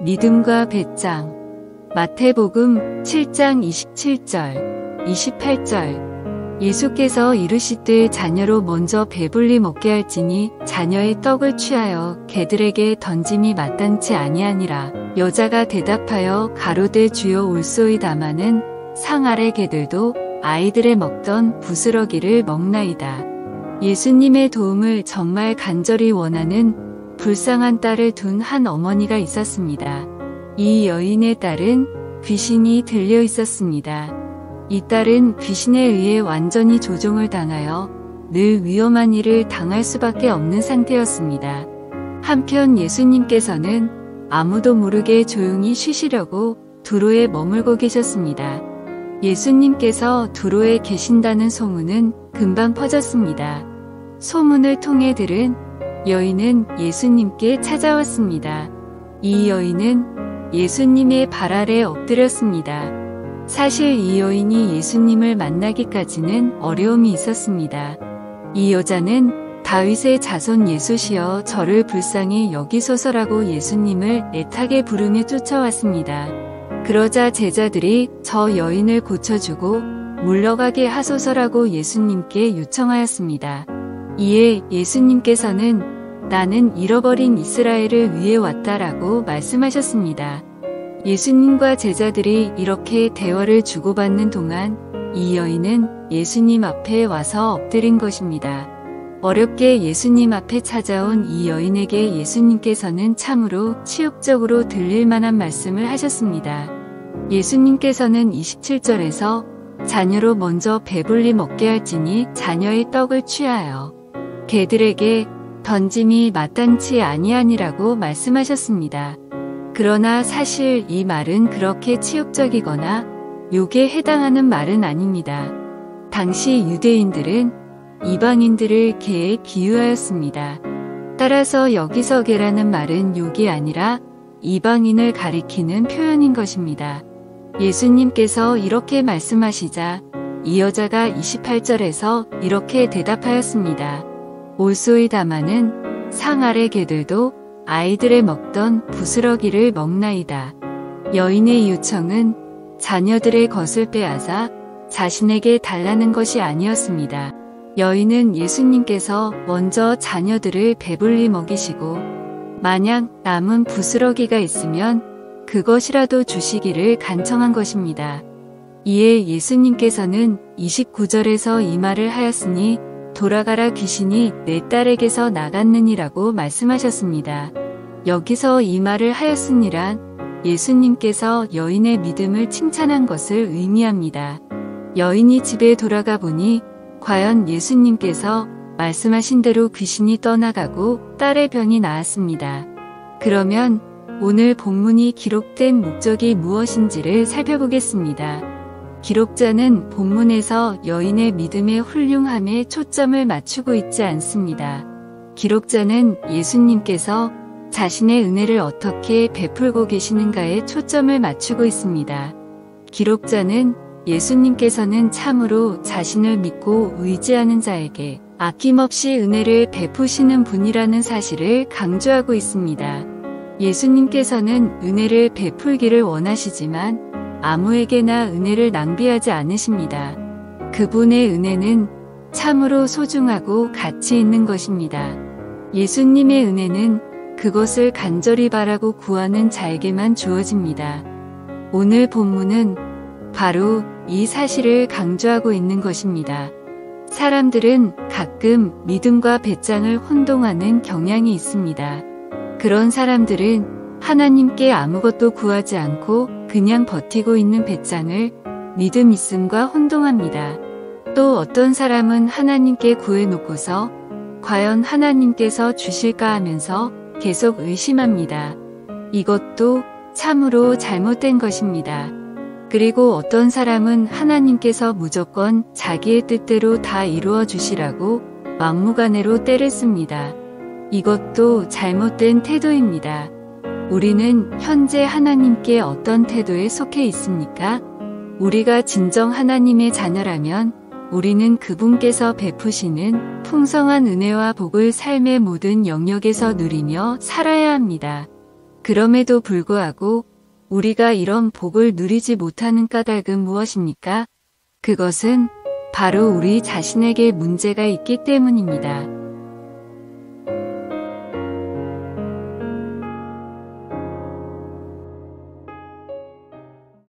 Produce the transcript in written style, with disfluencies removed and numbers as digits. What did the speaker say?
믿음과 배짱. 마태복음 7장 27절, 28절. 예수께서 이르시되 자녀로 먼저 배불리 먹게 할지니 자녀의 떡을 취하여 개들에게 던짐이 마땅치 아니하니라. 여자가 대답하여 가로되 주여 올소이다마는 상 아래 개들도 아이들의 먹던 부스러기를 먹나이다. 예수님의 도움을 정말 간절히 원하는 불쌍한 딸을 둔 한 어머니가 있었습니다. 이 여인의 딸은 귀신이 들려 있었습니다. 이 딸은 귀신에 의해 완전히 조종을 당하여 늘 위험한 일을 당할 수밖에 없는 상태였습니다. 한편 예수님께서는 아무도 모르게 조용히 쉬시려고 두로에 머물고 계셨습니다. 예수님께서 두로에 계신다는 소문은 금방 퍼졌습니다. 소문을 통해 들은 여인은 예수님께 찾아왔습니다. 이 여인은 예수님의 발 아래 엎드렸습니다. 사실 이 여인이 예수님을 만나기까지는 어려움이 있었습니다. 이 여자는 다윗의 자손 예수시여 저를 불쌍히 여기소서라고 예수님을 애타게 부르며 쫓아왔습니다. 그러자 제자들이 저 여인을 고쳐주고 물러가게 하소서라고 예수님께 요청하였습니다. 이에 예수님께서는 나는 잃어버린 이스라엘을 위해 왔다라고 말씀하셨습니다. 예수님과 제자들이 이렇게 대화를 주고받는 동안 이 여인은 예수님 앞에 와서 엎드린 것입니다. 어렵게 예수님 앞에 찾아온 이 여인에게 예수님께서는 참으로 치욕적으로 들릴 만한 말씀을 하셨습니다. 예수님께서는 27절에서 자녀로 먼저 배불리 먹게 할지니 자녀의 떡을 취하여 개들에게 던짐이 마땅치 아니하니라고 말씀하셨습니다. 그러나 사실 이 말은 그렇게 치욕적이거나 욕에 해당하는 말은 아닙니다. 당시 유대인들은 이방인들을 개에 비유하였습니다. 따라서 여기서 개라는 말은 욕이 아니라 이방인을 가리키는 표현인 것입니다. 예수님께서 이렇게 말씀하시자 이 여자가 28절에서 이렇게 대답하였습니다. 올소이다마는 상 아래 개들도 아이들의 먹던 부스러기를 먹나이다. 여인의 요청은 자녀들의 것을 빼앗아 자신에게 달라는 것이 아니었습니다. 여인은 예수님께서 먼저 자녀들을 배불리 먹이시고 만약 남은 부스러기가 있으면 그것이라도 주시기를 간청한 것입니다. 이에 예수님께서는 29절에서 이 말을 하였으니 돌아가라 귀신이 내 딸에게서 나갔느니라고 말씀하셨습니다. 여기서 이 말을 하였으니란 예수님께서 여인의 믿음을 칭찬한 것을 의미합니다. 여인이 집에 돌아가 보니 과연 예수님께서 말씀하신 대로 귀신이 떠나가고 딸의 병이 나았습니다. 그러면 오늘 본문이 기록된 목적이 무엇인지를 살펴보겠습니다. 기록자는 본문에서 여인의 믿음의 훌륭함에 초점을 맞추고 있지 않습니다. 기록자는 예수님께서 자신의 은혜를 어떻게 베풀고 계시는가에 초점을 맞추고 있습니다. 기록자는 예수님께서는 참으로 자신을 믿고 의지하는 자에게 아낌없이 은혜를 베푸시는 분이라는 사실을 강조하고 있습니다. 예수님께서는 은혜를 베풀기를 원하시지만 아무에게나 은혜를 낭비하지 않으십니다. 그분의 은혜는 참으로 소중하고 가치 있는 것입니다. 예수님의 은혜는 그것을 간절히 바라고 구하는 자에게만 주어집니다. 오늘 본문은 바로 이 사실을 강조하고 있는 것입니다. 사람들은 가끔 믿음과 배짱을 혼동하는 경향이 있습니다. 그런 사람들은 하나님께 아무것도 구하지 않고 그냥 버티고 있는 배짱을 믿음 있음과 혼동합니다. 또 어떤 사람은 하나님께 구해놓고서 과연 하나님께서 주실까 하면서 계속 의심합니다. 이것도 참으로 잘못된 것입니다. 그리고 어떤 사람은 하나님께서 무조건 자기의 뜻대로 다 이루어 주시라고 막무가내로 때를 씁니다. 이것도 잘못된 태도입니다. 우리는 현재 하나님께 어떤 태도에 속해 있습니까? 우리가 진정 하나님의 자녀라면 우리는 그분께서 베푸시는 풍성한 은혜와 복을 삶의 모든 영역에서 누리며 살아야 합니다. 그럼에도 불구하고 우리가 이런 복을 누리지 못하는 까닭은 무엇입니까? 그것은 바로 우리 자신에게 문제가 있기 때문입니다.